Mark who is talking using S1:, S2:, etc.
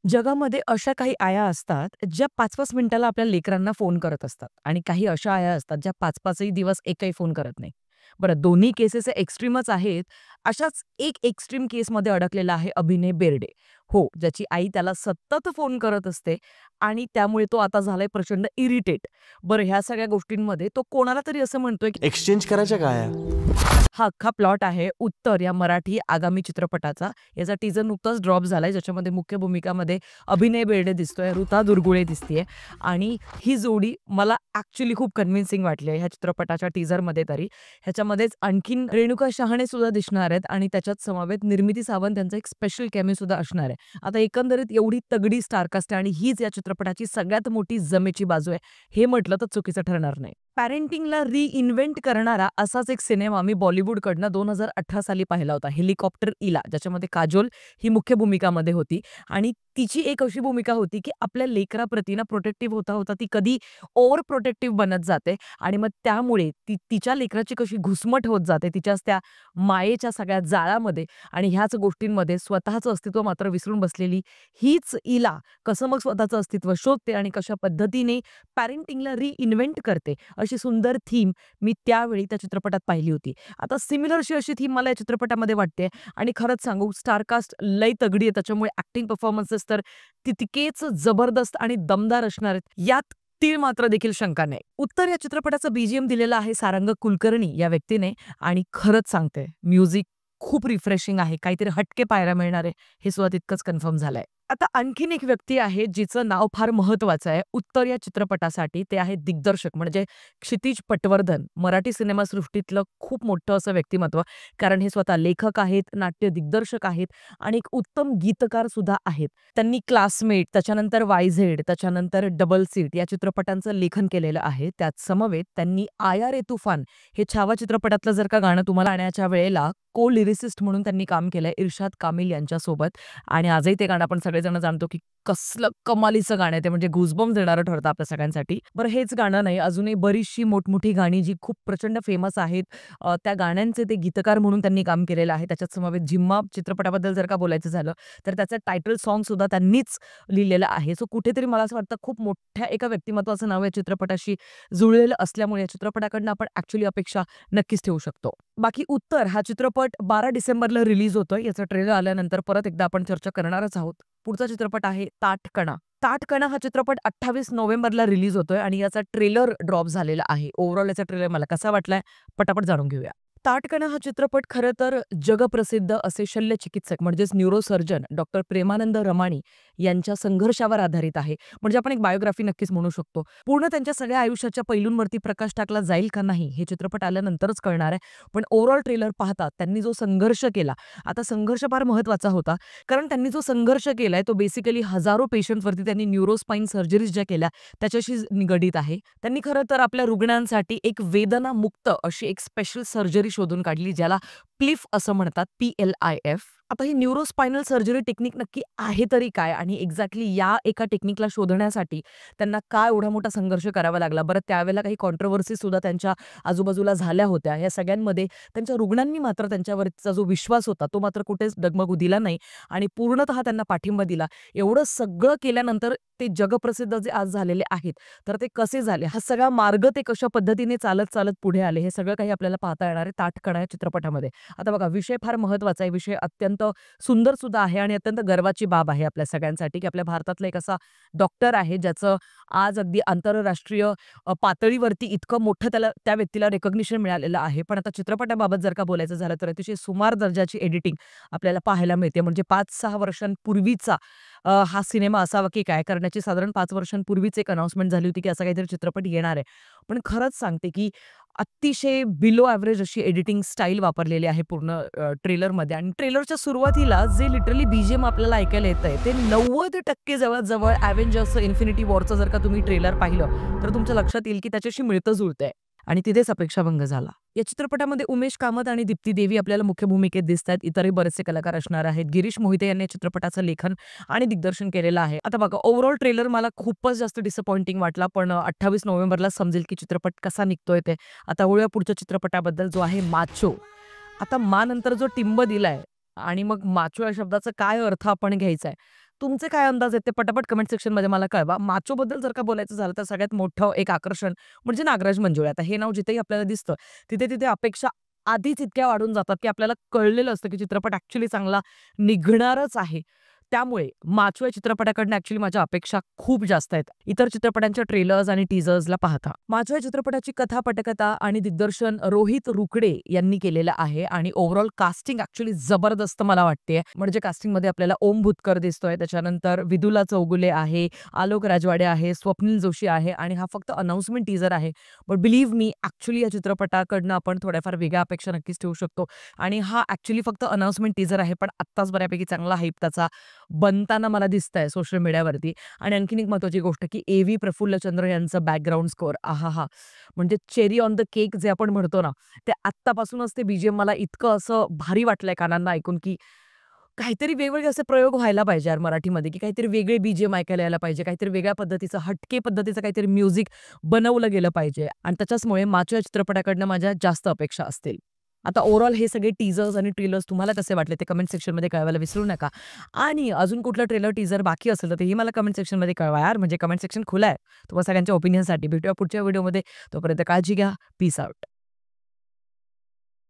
S1: जगामध्ये अशा काही आया असतात, ज्या 5-5 मिनिटाला आपल्या लेकरांना फोन करत असतात आणि काही अशा आया असतात, ज्या 5-5ही दिवस एकही फोन करत नाही. बरं, दोन्ही केसेस एक्स्ट्रीमच आहेत. अशाच एक एक्स्ट्रीम केसमध्ये अडकलेला आहे अभिनय बेर्डे. हो, ज्याची आई त्याला सतत फोन करत असते आणि त्यामुळे तो आता झालाय प्रचंड इरिटेट. बरं, ह्या सगळ्या गोष्टींमध्ये तो कोणाला तरी असं म्हणतोय, की
S2: एक्सचेंज करायच्या काय?
S1: हा अख्खा प्लॉट आहे उत्तर या मराठी आगामी चित्रपटाचा. याचा टीझर नुकताच ड्रॉप झालाय, ज्याच्यामध्ये मुख्य भूमिकामध्ये अभिनय बेर्डे दिसतोय, ऋता दुर्गुळे दिसतीये आणि ही जोडी मला ॲक्चुअली खूप कन्व्हिन्सिंग वाटली आहे ह्या चित्रपटाच्या टीझरमध्ये तरी. ह्याच्यामध्येच आणखीन रेणुका शहाणे सुद्धा दिसणार आहेत आणि त्याच्यात समवेत निर्मिती सावंत यांचा एक स्पेशल कॅमिओ सुद्धा असणार आहे. आता एकंदरीत एवढी तगडी स्टारकास्ट आहे आणि हीच या चित्रपटाची सगळ्यात मोठी जमेची बाजू आहे, हे म्हटलं तर चुकीचं ठरणार नाही. पॅरेंटिंगला रिइन्व्हेंट करणारा असाच एक सिनेमा मी बॉलिवूडकडनं 2018 साली पाहिला होता, हेलिकॉप्टर इला, ज्याच्यामध्ये काजोल ही मुख्य भूमिकामध्ये होती आणि तिची एक अशी भूमिका होती, की आपल्या लेकराप्रती ना प्रोटेक्टिव्ह होता होता ती कधी ओव्हर प्रोटेक्टिव्ह बनत जाते आणि मग त्यामुळे ती तिच्या लेकराची कशी घुसमट होत जाते तिच्याच त्या मायेच्या सगळ्या जाळामध्ये आणि ह्याच गोष्टींमध्ये स्वतःचं अस्तित्व मात्र विसरून बसलेली हीच इला कसं मग स्वतःचं अस्तित्व शोधते आणि कशा पद्धतीने पॅरेंटिंगला रिइन्व्हेंट करते, अशी सुंदर थीम मी त्यावेळी त्या चित्रपटात पाहिली होती. आता सिमिलरशी अशी थीम मला या चित्रपटामध्ये वाटते आणि खरंच सांगू स्टारकास्ट लई तगडी आहे. त्याच्यामुळे ॲक्टिंग परफॉर्मन्सेस तर तितकेच जबरदस्त आणि दमदार असणार आहेत. यात तीळ मात्र देखील शंका नाही. उत्तर या चित्रपटाचं बीजीएम दिलेलं आहे सारंग कुलकर्णी या व्यक्तीने आणि खरंच सांगते म्युझिक खूप रिफ्रेशिंग आहे. काहीतरी हटके पाहायला मिळणार आहे, हे सुद्धा तितकंच कन्फर्म झालंय. आता आणखीन एक व्यक्ती आहे जिचं नाव फार महत्वाचं आहे उत्तर या चित्रपटासाठी. ते आहे दिग्दर्शक म्हणजे क्षितिज पटवर्धन. मराठी सिनेमासृष्टीतलं खूप मोठं असं व्यक्तिमत्व. कारण हे स्वतः लेखक आहेत, नाट्य दिग्दर्शक आहेत आणि एक उत्तम गीतकार सुद्धा आहेत. त्यांनी क्लासमेट, त्याच्यानंतर वाय-झेड, त्याच्यानंतर डबल सीट या चित्रपटांचं लेखन केलेलं आहे. त्यात समवेत त्यांनी आया रे तुफान हे छावा चित्रपटातलं जर का गाणं तुम्हाला आणण्याच्या वेळेला को लिरिसिस्ट म्हणून त्यांनी काम केलंय इर्शाद कामिल यांच्यासोबत आणि आजही ते गाणं आपण सगळेजण जाणतो, की कसलं कमालीचं गाणं आहे ते, म्हणजे गुजबम्स देणारं ठरतं आपल्या सगळ्यांसाठी. बरं, हेच गाणं नाही, अजूनही बरीचशी मोठमोठी गाणी जी खूप प्रचंड फेमस आहेत, त्या गाण्यांचे ते गीतकार म्हणून त्यांनी काम केलेलं आहे. त्याच्यात समवेत झिम्मा चित्रपटाबद्दल जर का बोलायचं झालं तर त्याचं टायटल सॉन्ग सुद्धा त्यांनीच लिहिलेलं आहे. सो कुठेतरी मला असं वाटतं खूप मोठ्या एका व्यक्तिमत्वाचं नाव या चित्रपटाशी जुळलेलं असल्यामुळे या चित्रपटाकडनं आपण ॲक्च्युअली अपेक्षा नक्कीच ठेवू शकतो. बाकी उत्तर हा चित्रपट 12 डिसेंबरला रिलीज होतोय. याचं ट्रेलर आल्यानंतर परत एकदा आपण चर्चा करणारच आहोत. पुढचा चित्रपट आहे ताठकणा. ताठकणा हा चित्रपट 28 नोव्हेंबरला रिलीज होतोय आणि याचा ट्रेलर ड्रॉप झालेला आहे. ओव्हरऑल याचा ट्रेलर मला कसा वाटलाय पटापट जाणून घेऊया. ताठकणा हा चित्रपट खरं तर जगप्रसिद्ध असे शल्यचिकित्सक म्हणजेच न्यूरोसर्जन डॉक्टर प्रेमानंद रमाणी यांच्या संघर्षावर आधारित आहे. म्हणजे आपण एक बायोग्राफी नक्कीच म्हणू शकतो. पूर्ण त्यांच्या सगळ्या आयुष्याच्या पैलूंवरती प्रकाश टाकला जाईल का नाही हे चित्रपट आल्यानंतरच कळणार आहे. पण ओव्हरऑल ट्रेलर पाहता त्यांनी जो संघर्ष केला, आता संघर्ष फार महत्त्वाचा होता. कारण त्यांनी जो संघर्ष केलाय तो बेसिकली हजारो पेशंटवरती त्यांनी न्यूरोस्पाइन सर्जरीज ज्या केल्या त्याच्याशी निगडीत आहे. त्यांनी खरं तर आपल्या रुग्णांसाठी एक वेदनामुक्त अशी एक स्पेशल सर्जरी शोधून काढली, ज्याला प्लिफ असं म्हणतात, PLIF. आता ही न्यूरोस्पायनल सर्जरी टेक्निक नक्की आहे तरी काय आणि एक्झॅक्टली या एका टेक्निकला शोधण्यासाठी त्यांना काय एवढा मोठा संघर्ष करावा लागला? बरं, त्यावेळेला काही कॉन्ट्रोव्हर्सी सुद्धा त्यांच्या आजूबाजूला झाल्या होत्या. या सगळ्यांमध्ये त्यांच्या रुग्णांनी मात्र त्यांच्यावरचा जो विश्वास होता तो मात्र कुठेच डगमगू दिला नाही आणि पूर्णतः त्यांना पाठिंबा दिला. एवढं सगळं केल्यानंतर ते जगप्रसिद्ध जे आज झालेले आहेत, तर ते कसे झाले? हा सगळा मार्ग ते कशा पद्धतीने चालत पुढे आले, हे सगळं काही आपल्याला पाहता येणार आहे ताठकणा या चित्रपटामध्ये. आता बघा, विषय फार महत्त्वाचा आहे. विषय अत्यंत सुंदर सुद्धा आहे आणि अत्यंत गर्वाची बाब आहे आपल्या सगळ्यांसाठी, की आपल्या भारतातला एक असा डॉक्टर आहे ज्याचं आज अगदी आंतरराष्ट्रीय पातळीवरती इतकं मोठं त्या व्यक्तीला रिकॉग्निशन मिळालेलं आहे. पण आता चित्रपटाबाबत जर का बोलायचं झालं तर अतिशय सुमार दर्जाची एडिटिंग आपल्याला पाहायला मिळते. म्हणजे 5-6 वर्षांपूर्वीचा हा सिनेमा असावा की काय, करण्याची साधारण 5 वर्षांपूर्वीच एक अनाउन्समेंट झाली होती की असा काहीतरी चित्रपट येणार आहे. पण खरंच सांगते की अतिशय बिलो एव्हरेज अशी एडिटिंग स्टाईल वापरलेली आहे पूर्ण ट्रेलरमध्ये आणि ट्रेलरच्या सुरुवातीला जे लिटरली बीजीएम आपल्याला ऐकायला येतंय ते 90% जवळ-जवळ अव्हेंजर्स इन्फिनिटी वॉरचं जर का तुम्ही ट्रेलर पाहिलं तर तुमच्या लक्षात येईल की त्याच्याशी मिळतं-जुळतंय आणि तिथेच अपेक्षाभंग झाला. या चित्रपटामध्ये उमेश कामत आणि दीप्ती देवी आपल्याला मुख्य भूमिकेत दिसतात. इतरही बरेचसे कलाकार असणार आहेत. गिरीश मोहिते यांनी चित्रपटाचं लेखन आणि दिग्दर्शन केलेलं आहे. आता बघा, ओव्हरऑल ट्रेलर मला खूपच जास्त डिसअपॉइंटिंग वाटला, पण 28 नोव्हेंबरला समजेल की चित्रपट कसा निघतोय ते. आता वळूया पुढच्या चित्रपटाबद्दल, जो आहे माचो. आता मा नंतर जो टिंब दिलाय आणि मग माचो या शब्दाचा काय अर्थ आपण घ्यायचा आहे, तुमचे काय अंदाज आहेत ते पटापट कमेंट सेक्शनमध्ये मला कळवा. माचोबद्दल जर का बोलायचं झालं तर सगळ्यात मोठं एक आकर्षण म्हणजे नागराज मंजुळे. आता हे नाव जिथेही आपल्याला दिसतं, तिथे-तिथे अपेक्षा आधीच इतक्या वाढून जातात, की आपल्याला कळलेलं असतं, की चित्रपट ॲक्चुअली चांगला निघणारच आहे. त्यामुळे माचो या चित्रपटाकडनं ॲक्चुअली माझ्या अपेक्षा खूप जास्त आहेत. इतर चित्रपटांच्या ट्रेलर्स आणि टीझर्सला पाहता. माचो या चित्रपटाची कथा, पटकथा आणि दिग्दर्शन रोहित रुकडे यांनी केलेलं आहे आणि ओव्हरऑल कास्टिंग ॲक्चुअली जबरदस्त मला वाटतेय. म्हणजे कास्टिंगमध्ये आपल्याला ओम भूतकर दिसतोय, त्याच्यानंतर विदुला चौगुले आहे, आलोक राजवाडे आहे, स्वप्नील जोशी आहे आणि हा फक्त अनाउन्समेंट टीझर आहे. बट बिलीव्ह मी ॲक्चुअली या चित्रपटाकडनं आपण थोड्याफार वेगळ्या अपेक्षा नक्कीच ठेवू शकतो आणि हा ॲक्चुअली फक्त अनाउन्समेंट टीझर आहे, पण आत्ताच बऱ्यापैकी चांगला हाईप त्याचा बनताना मला दिसतंय सोशल मीडियावरती. आणि आणखीन एक महत्त्वाची गोष्ट, की ए.व्ही. प्रफुल्लचंद्र यांचं बॅकग्राऊंड स्कोअर आहाहा! म्हणजे चेरी ऑन द केक जे आपण म्हणतो ना, ते आत्तापासूनच ते बीजीएम मला इतकं असं भारी वाटलंय कानांना ऐकून, की काहीतरी वेगवेगळे असे प्रयोग व्हायला पाहिजे यार मराठीमध्ये, की काहीतरी वेगळे बीजीएम ऐकायला यायला पाहिजे. काहीतरी वेगळ्या पद्धतीचं, हटके पद्धतीचं काहीतरी म्युझिक बनवलं गेलं पाहिजे आणि त्याच्याचमुळे माचो या चित्रपटाकडनं माझ्या जास्त अपेक्षा असतील. आता ओव्हरऑल हे सगळे टीझर्स आणि ट्रेलर्स तुम्हाला कसे वाटले ते कमेंट सेक्शनमध्ये कळवायला विसरू नका. आणि अजून कुठलं ट्रेलर, टीझर बाकी असेल तर तेही मला कमेंट सेक्शनमध्ये कळवा यार. म्हणजे कमेंट सेक्शन खुलं आहे तुम्हा सगळ्यांच्या ओपिनियनसाठी. भेटूया पुढच्या व्हिडिओमध्ये. तोपर्यंत काळजी घ्या. Peace out.